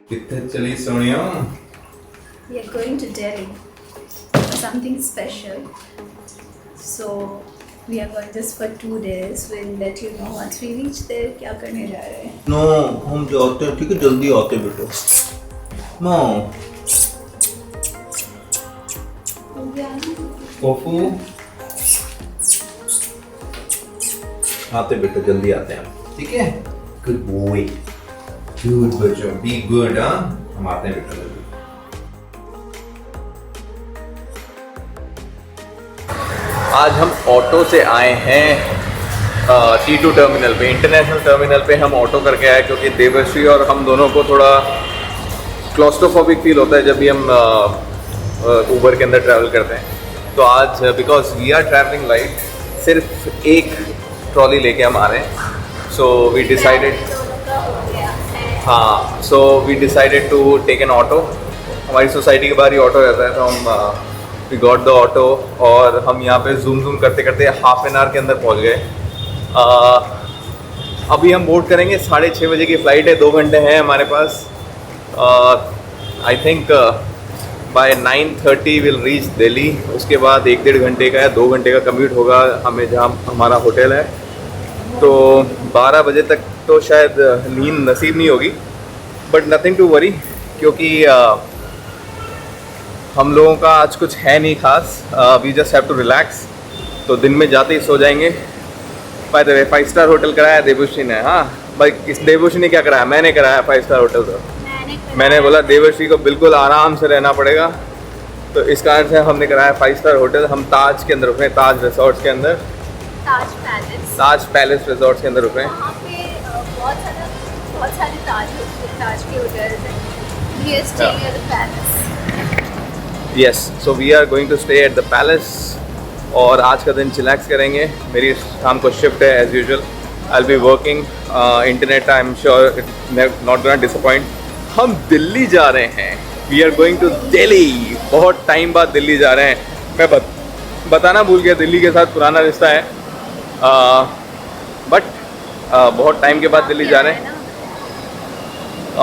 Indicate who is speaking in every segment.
Speaker 1: कितने चली Sonia?
Speaker 2: We are going to Delhi for something special. So we are going just for 2 days. We'll let you know once we reach there क्या करने जा रहे हैं.
Speaker 1: No, हम जाते हैं, ठीक है, जल्दी आते बेटो. नो.
Speaker 2: हो गया ना?
Speaker 1: ओफू. आते बेटो, जल्दी आते हैं, ठीक है? Good boy. Good बच्चों, be good, हाँ? हम आते हैं बेटो जल्दी. आज हम ऑटो से आए हैं T2 टर्मिनल पे, इंटरनेशनल टर्मिनल पे हम ऑटो करके आए क्योंकि देवश्री और हम दोनों को थोड़ा क्लॉस्ट्रोफोबिक फील होता है जब भी हम ऊबर के अंदर ट्रैवल करते हैं. तो आज because we are travelling light, सिर्फ एक ट्रॉली लेके हम आ रहे हैं. सो वी डिसाइडेड, हाँ, so we decided to take an auto. हमारी सोसाइटी के बाहर ही ऑटो रहता है, तो हम वी गॉट द ऑटो और हम यहाँ पे जूम करते करते हाफ एन आवर के अंदर पहुँच गए. अभी हम बोर्ड करेंगे, 6:30 बजे की फ़्लाइट है, 2 घंटे हैं हमारे पास. I think by 9:30 will reach Delhi. उसके बाद 1-1.5 घंटे का या 2 घंटे का कम्यूट होगा हमें जहाँ हमारा होटल है. तो 12 बजे तक तो शायद नींद नसीब नहीं होगी, बट नथिंग टू वरी क्योंकि हम लोगों का आज कुछ है नहीं खास. We just have to relax. तो दिन में जाते ही सो जाएंगे. By the way 5 star hotel कराया देवश्री ने. हाँ भाई, इस देवश्री ने क्या कराया? मैंने कराया 5 स्टार होटल. तो मैंने बोला देवश्री को बिल्कुल आराम से रहना पड़ेगा, तो इस कारण से हमने कराया 5 स्टार होटल. हम ताज के अंदर रुके हैं, ताज रिसोर्ट्स के अंदर, ताज पैलेस रिसोर्ट्स के अंदर रुके हैं.
Speaker 2: वहाँ पे बहुत सारे ताज के होटल्स हैं. We are staying at the palace.
Speaker 1: Yes, so we are going to stay at the palace और आज का दिन चिलैक्स करेंगे. मेरी शाम को शिफ्ट है as usual. I will be working. Internet I am sure not gonna disappoint. हम दिल्ली जा रहे हैं. We are going to Delhi. बहुत टाइम बाद दिल्ली जा रहे हैं. मैं बताना भूल गया, दिल्ली के साथ पुराना रिश्ता है, बट बहुत टाइम के बाद दिल्ली जा रहे हैं.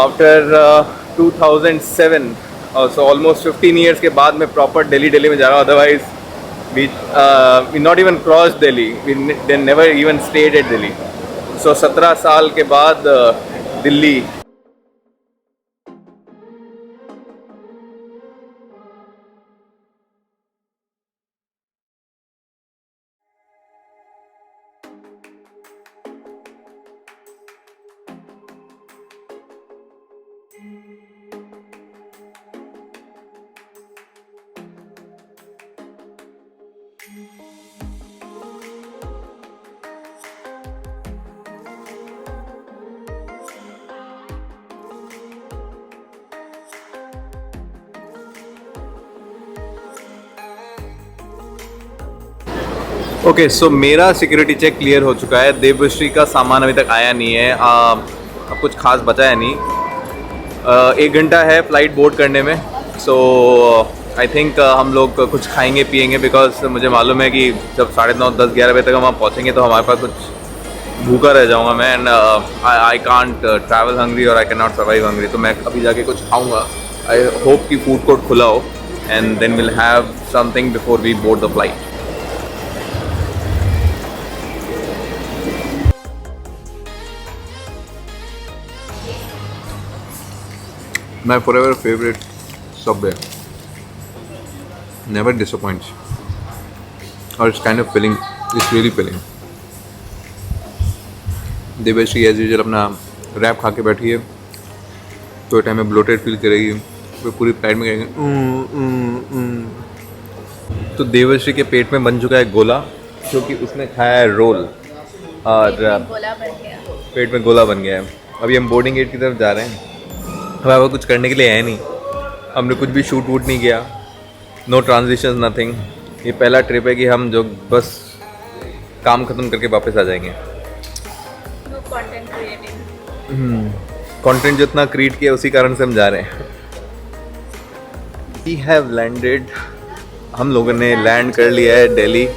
Speaker 1: आफ्टर 2007, सो ऑलमोस्ट 15 ईयर्स के बाद मैं प्रॉपर दिल्ली में जा रहा हूँ. Otherwise we not even cross Delhi, we never even stayed at Delhi. So 17 साल के बाद दिल्ली. ओके, सो मेरा सिक्योरिटी चेक क्लियर हो चुका है. देवश्री का सामान अभी तक आया नहीं है. अब कुछ खास बचा है नहीं. 1 घंटा है फ़्लाइट बोर्ड करने में. सो आई थिंक हम लोग कुछ खाएंगे पिएंगे, बिकॉज मुझे मालूम है कि जब 9:30, 10, 11 बजे तक हम वहाँ पहुँचेंगे तो हमारे पास कुछ भूखा रह जाऊँगा मैं. And I can't travel hungry और I can not survive hungry. तो मैं अभी जाके कुछ खाऊँगा. आई होप कि फूड कोर्ट खुला हो and then will have something before we board the flight. My forever favorite Subway. Never disappoints. Or it's kind of filling. It's really filling. Devshree as usual अपना रैप खा के बैठी है, तो time में ब्लोटेड फील करेगी. वो पूरी फ्लाइट में कहेंगे. तो देवश्री के पेट में बन चुका है गोला, क्योंकि उसने खाया है रोल और
Speaker 2: गोला बन गया.
Speaker 1: पेट में गोला बन गया है. अभी हम बोर्डिंग गेट की तरफ जा रहे हैं. हमारे कुछ करने के लिए है नहीं. हमने कुछ भी शूट वूट नहीं किया. No transition, nothing. ये पहला ट्रिप है कि हम जो बस काम ख़त्म करके वापस आ जाएंगे.
Speaker 2: No content creating.
Speaker 1: कंटेंट जितना क्रिएट किया उसी कारण से हम जा रहे हैं. We have landed. हम लोगों ने लैंड कर लिया है दिल्ली.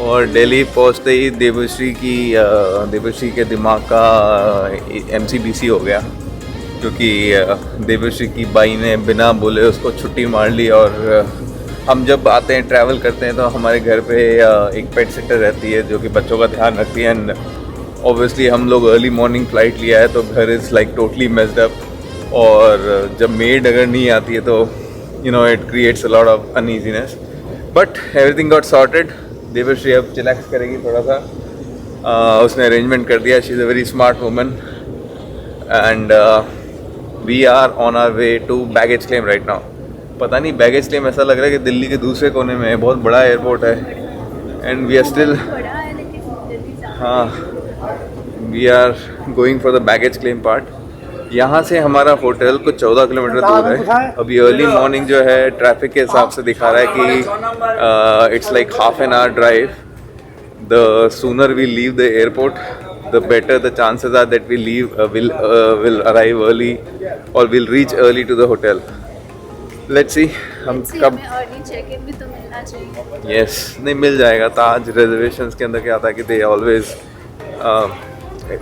Speaker 1: और दिल्ली पहुंचते ही देवश्री के दिमाग का MCBC हो गया, क्योंकि देवश्री की बाई ने बिना बोले उसको छुट्टी मार ली। और हम जब आते हैं ट्रैवल करते हैं तो हमारे घर पे एक पेट सिटर रहती है जो कि बच्चों का ध्यान रखती है। एंड ऑब्वियसली हम लोग अर्ली मॉर्निंग फ़्लाइट लिया है तो घर is like totally messed up. और जब मेड अगर नहीं आती है तो you know it creates a lot of uneasiness, but everything got sorted. Devshree अब चिलैक्स करेगी थोड़ा सा। उसने अरेंजमेंट कर दिया। She is a very smart woman and we are on our way to baggage claim right now. पता नहीं baggage claim ऐसा लग रहा है कि दिल्ली के दूसरे कोने में है, बहुत बड़ा एयरपोर्ट है। एंड वी आर स्टिल, हाँ, we are going for the baggage claim part. यहाँ से हमारा होटल कुछ 14 किलोमीटर दूर है। अभी अर्ली मॉर्निंग जो है ट्रैफिक के हिसाब से दिखा रहा है कि it's like half an hour drive. The sooner we leave the airport the better the chances are that we leave will arrive early or will reach early to the hotel. Let's see हम कब
Speaker 2: early check in भी तो मिलना चाहिए।
Speaker 1: yes नहीं मिल जाएगा। ताज reservations के अंदर क्या आता है कि they always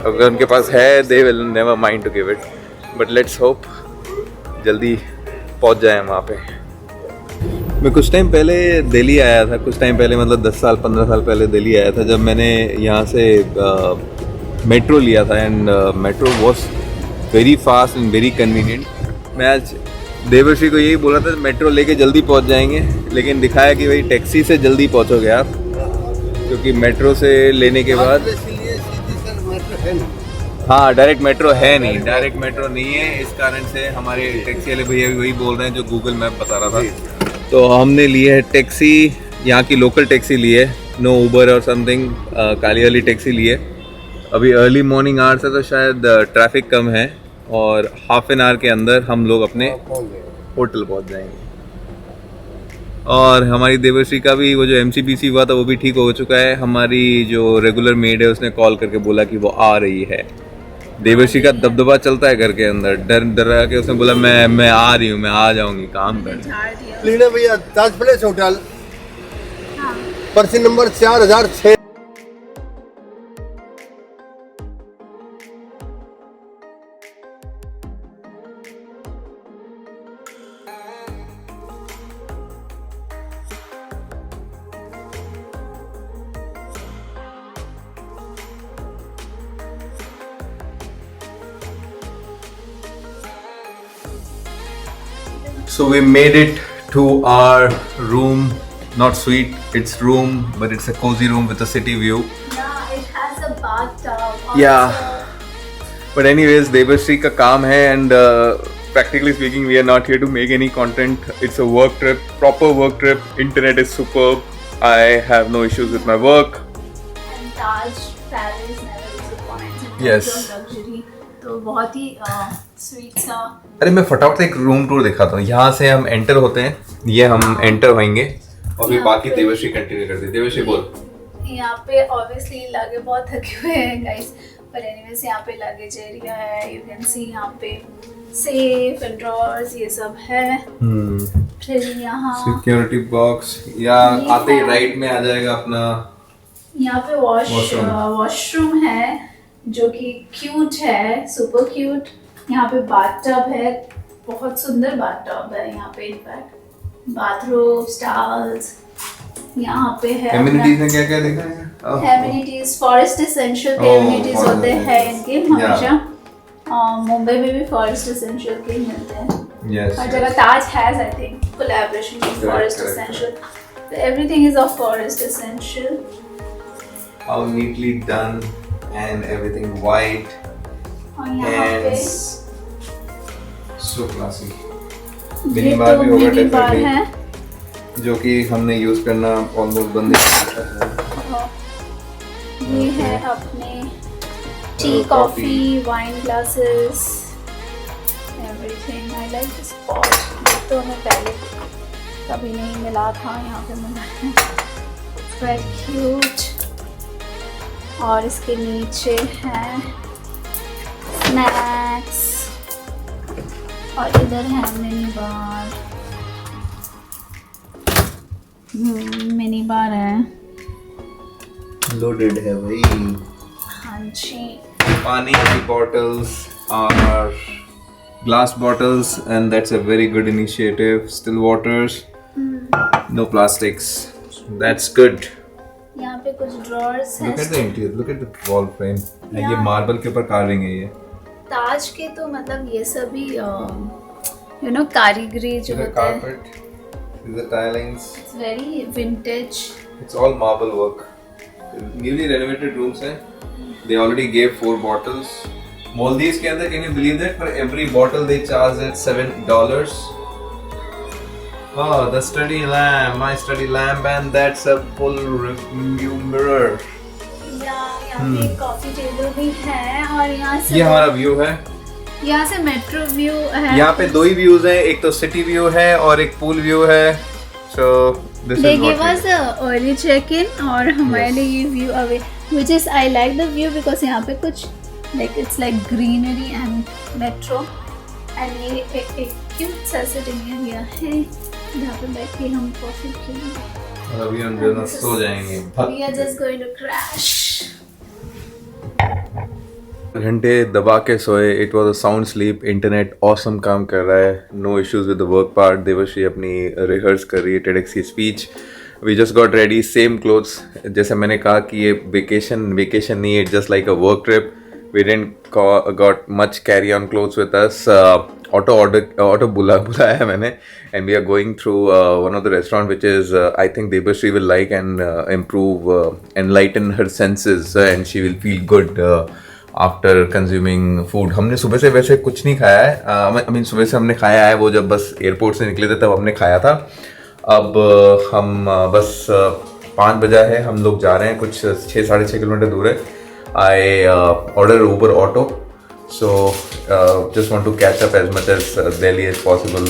Speaker 1: अगर उनके पास है they will never mind to give it, but let's hope जल्दी पहुंच जाए वहाँ पे। मैं कुछ टाइम पहले दिल्ली आया था, कुछ टाइम पहले मतलब 10 साल 15 साल पहले दिल्ली आया था, जब मैंने यहाँ से मेट्रो लिया था। And metro was very fast and very convenient. मैं आज देवश्री को यही बोला था मेट्रो लेके जल्दी पहुँच जाएंगे, लेकिन दिखाया कि भाई टैक्सी से जल्दी पहुँचोगे आप, क्योंकि मेट्रो से लेने के बाद हाँ डायरेक्ट मेट्रो है नहीं, डायरेक्ट मेट्रो नहीं है। इस कारण से हमारे टैक्सी वाले भैया भी वही बोल रहे हैं जो गूगल मैप बता रहा था। तो हमने ली है टैक्सी, यहाँ की लोकल टैक्सी ली है, नो उबर और समथिंग, काली वाली टैक्सी ली है। अभी अर्ली मॉर्निंग आवर्स है तो शायद ट्रैफिक कम है और हाफ एन आवर के अंदर हम लोग अपने होटल पहुँच जाएंगे। और हमारी देवश्री का भी वो जो MCPC हुआ था वो भी ठीक हो चुका है। हमारी जो रेगुलर मेड है उसने कॉल करके बोला कि वो आ रही है। देवश्री का दबदबा चलता है घर के अंदर, डर डरा के उसने बोला मैं आ रही हूँ, मैं आ जाऊंगी काम कर।
Speaker 3: लीना भैया ताज पैलेस होटल पर्सी number 4006।
Speaker 1: So we made it to our room, not suite, it's room, but it's a cozy room with a city view.
Speaker 2: Yeah, it has a bathtub.
Speaker 1: Yeah. But anyways, Devashri का काम है and practically speaking we are not here to make any content. It's a work trip, proper work trip. Internet is superb. I have no issues with my work.
Speaker 2: And Taj Palace never disappoints.
Speaker 1: Yes.
Speaker 2: Luxury. तो बहुत ही sweet सा।
Speaker 1: अरे मैं फटाफट से एक room tour दिखाता हूँ। यहाँ से हम एंटर होते हैं, ये हम एंटर होंगे और फिर बाकी देवश्री कंटिन्यू करते हैं। देवश्री बोल।
Speaker 2: यहाँ पे ऑब्वियसली लगे बहुत थके हुए हैं गाइस, पर एनीवेज यहाँ पे लगेज एरिया है, यू कैन सी यहाँ पे सेफ एंड ड्रॉर्स ये सब है। फिर यहाँ
Speaker 1: सिक्योरिटी बॉक्स, या आते ही राइट में आ जाएगा अपना।
Speaker 2: यहाँ पे वॉशरूम है जो कि क्यूट है, सुपर क्यूट। यहाँ पे बाथटब है, बहुत सुंदर बाथटब है यहाँ पे। इनफैक्ट बाथरूम स्टाइल्स यहाँ पे है।
Speaker 1: एमिनिटीज में क्या क्या देखा है?
Speaker 2: एमिनिटीज फॉरेस्ट एसेंशियल के एमिनिटीज होते हैं इनके हमेशा। मुंबई में भी फॉरेस्ट एसेंशियल के ही मिलते हैं। हर जगह Taj has I think collaboration with Forest Essentials, so everything is of forest essential.
Speaker 1: How neatly done and everything white and so classy. Mini bar भी होगा डेफिनेटली, जो कि हमने यूज करना ऑलमोस्ट बंद ही।
Speaker 2: ये है अपने tea coffee wine glasses everything. I like this pot, तो हमें पहले कभी नहीं मिला था, यहाँ पे मिला है। Very cute. और इसके नीचे हैं स्नैक्स और इधर है मिनी बार। मिनी बार है,
Speaker 1: लोडेड है भाई।
Speaker 2: हाँ जी।
Speaker 1: पानी की bottles are glass bottles, and that's a very good initiative. Still waters, no plastics. That's good.
Speaker 2: यहाँ पे कुछ ड्रॉर्स हैं.
Speaker 1: Look at the interior. Look at the wall frame.
Speaker 2: Yeah.
Speaker 1: ये मार्बल के ऊपर carving है ये.
Speaker 2: ताज के तो मतलब ये सभी कारीगरी जो
Speaker 1: The
Speaker 2: होता है.
Speaker 1: carpet. The tilings.
Speaker 2: It's very vintage.
Speaker 1: It's all marble work. Newly renovated rooms हैं. They already gave 4 bottles. Maldives के अंदर, can you believe that? For every bottle they charge at $7. Oh, the study lamp, my study lamp, and that's a full review mirror.
Speaker 2: यहाँ पे coffee table भी है और यहाँ से
Speaker 1: ये हमारा व्यू है.
Speaker 2: यहाँ से मेट्रो व्यू है.
Speaker 1: यहाँ पे 2 ही व्यूज हैं, एक तो सिटी व्यू है और एक पूल व्यू है. So this
Speaker 2: They
Speaker 1: is
Speaker 2: gave
Speaker 1: what
Speaker 2: us a early check-in और हमारे लिए ये view away, which is I like the view because यहाँ पे कुछ like it's like greenery and metro, and ये एक cute सा sitting area है जहाँ पे बैठ के हम कॉफी पीएंगे.
Speaker 1: अभी हम जो ना सो जाएंगे.
Speaker 2: We are just going to crash.
Speaker 1: घंटे दबा के सोए. It was a sound sleep. Internet awesome काम कर रहा है. No issues with the work part. Devshree अपनी रिहर्स कर रही है टेडेक्स की speech. We just got ready, same clothes. जैसे मैंने कहा कि ये वेकेशन नहीं, it just like a work trip. We didn't got much carry on clothes with us. Auto बुलाया है मैंने, and we are going through one of the restaurant which is I think Devshree will like and improve enlighten her senses and she will feel good after consuming food. हमने सुबह से वैसे कुछ नहीं खाया है. आई मीन सुबह से हमने खाया है, वो जब बस एयरपोर्ट से निकले थे तब हमने खाया था. अब हम बस 5 बजा है, हम लोग जा रहे हैं, कुछ 6-6.5 किलोमीटर दूर है. I order Uber auto. So just want to catch up as much as Delhi as possible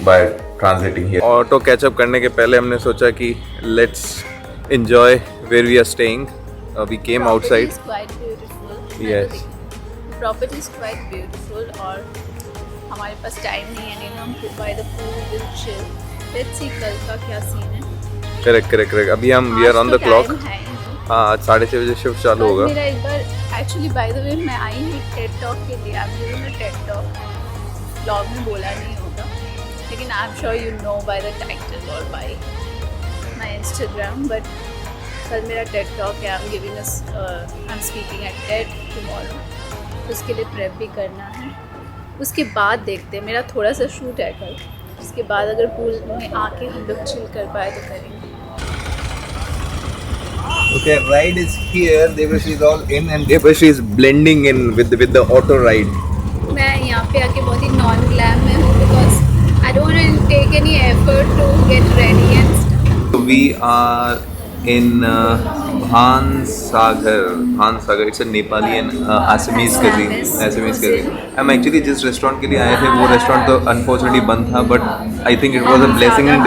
Speaker 1: by transiting here. Auto catch up करने के पहले हमने सोचा कि let's enjoy where we are staying. We came outside. Yes.
Speaker 2: Property is quite beautiful और हमारे पास time नहीं है, नहीं हम by the pool will chill. Let's see कल का क्या सीन है.
Speaker 1: करेक्ट. अभी हम we are on the clock. हाँ, आज 6:30 बजे शिफ्ट चालू होगा.
Speaker 2: मेरा एक बार एक्चुअली बाय द वे मैं आई हूँ टेड टॉक के लिए. आप जो मैं टेड टॉक ब्लॉग में बोला नहीं होगा, लेकिन आई am sure you know by the title और बाय माय इंस्टाग्राम. बट कल मेरा टेड टॉक है. I am speaking at Ted tomorrow. उसके लिए प्रेप भी करना है. उसके बाद देखते हैं, मेरा थोड़ा सा शूट है कल. उसके बाद अगर पूल में आके हम लोग चिल कर पाए तो करेंगे.
Speaker 1: Okay, ride is here. Devashri is all in and Devashri is blending in with the auto ride.
Speaker 2: मैं यहाँ पे आके बहुत ही नॉन ग्लैम में हूँ because I don't want to take any effort to get ready and stuff.
Speaker 1: So we are in Bhansagar. It's a Nepali and Assamese cuisine. हम actually जिस restaurant के लिए आए थे वो रेस्टोरेंट तो अनफॉर्चुनेटली बंद था, but I think it was a blessing in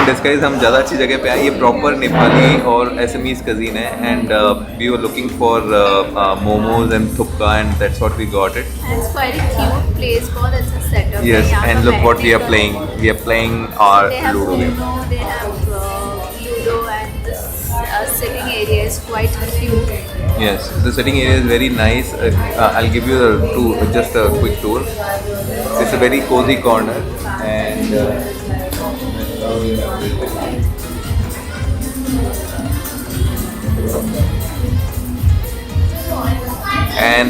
Speaker 1: disguise. हम ज़्यादा अच्छी जगह पे आए. ये प्रॉपर नेपाली और असमीज कजीन है, and we were looking for momos and थुप्का, and that's what we got it.
Speaker 2: It's quite a cute place, बहुत अच्छा setup है.
Speaker 1: Yes,
Speaker 2: यहाँ
Speaker 1: and
Speaker 2: पे
Speaker 1: look what we are
Speaker 2: बैठने
Speaker 1: playing.
Speaker 2: का.
Speaker 1: We are playing our
Speaker 2: They have
Speaker 1: Ludo game.
Speaker 2: Uno, they have Ludo, and this sitting area is quite cute.
Speaker 1: Yes, the sitting area is very nice. I'll give you just a quick tour. It's a very cozy corner, and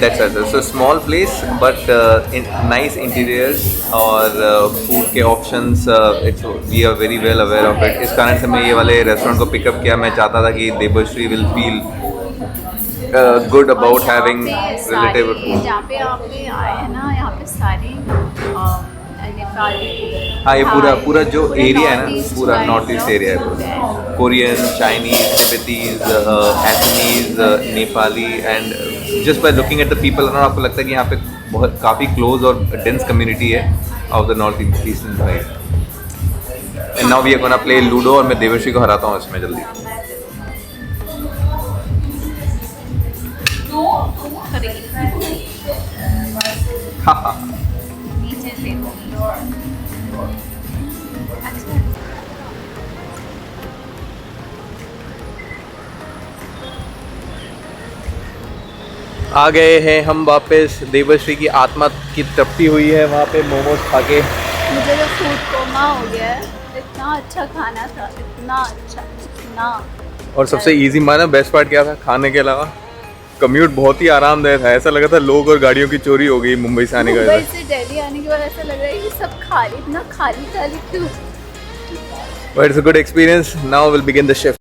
Speaker 1: that's it. It's a small place, but in nice interiors और food के options. We are very well aware of it. इस कारण से मैं ये वाले restaurant को pickup किया. मैं चाहता था कि Devshri will feel good about having relative food.
Speaker 2: जहाँ पे आप पे आए हैं ना, यहाँ पे सारी नेपाली.
Speaker 1: हाँ, ये पूरा जो एरिया है ना, पूरा नॉर्थ ईस्ट एरिया है. Korean, Chinese, Tibetan, Assamese, Nepali, and just by looking at the people around आपको लगता है कि यहाँ पे बहुत काफ़ी क्लोज और डेंस कम्युनिटी है of the north eastern side. And now we are gonna play ludo, और मैं देवश्री को हराता हूँ इसमें जल्दी.
Speaker 2: नीचे से
Speaker 1: आ गए हैं हम वापस। देवश्री की आत्मा की तृप्ति हुई है वहाँ पे मोमोज खा के।
Speaker 2: मुझे तो फूड कोमा हो गया है, इतना अच्छा खाना था, इतना अच्छा, इतना।
Speaker 1: और सबसे इजी माना बेस्ट पार्ट क्या था खाने के अलावा? कम्यूट बहुत ही आरामदायक था। ऐसा लगा था लोग और गाड़ियों की चोरी हो गई मुंबई से आने के
Speaker 2: मुंबई
Speaker 1: बाद।
Speaker 2: से दिल्ली आने के बाद ऐसा लग रहा है कि सब खाली, इतना खाली खाली क्यों।
Speaker 1: But it's a good experience. Now we'll begin the shift.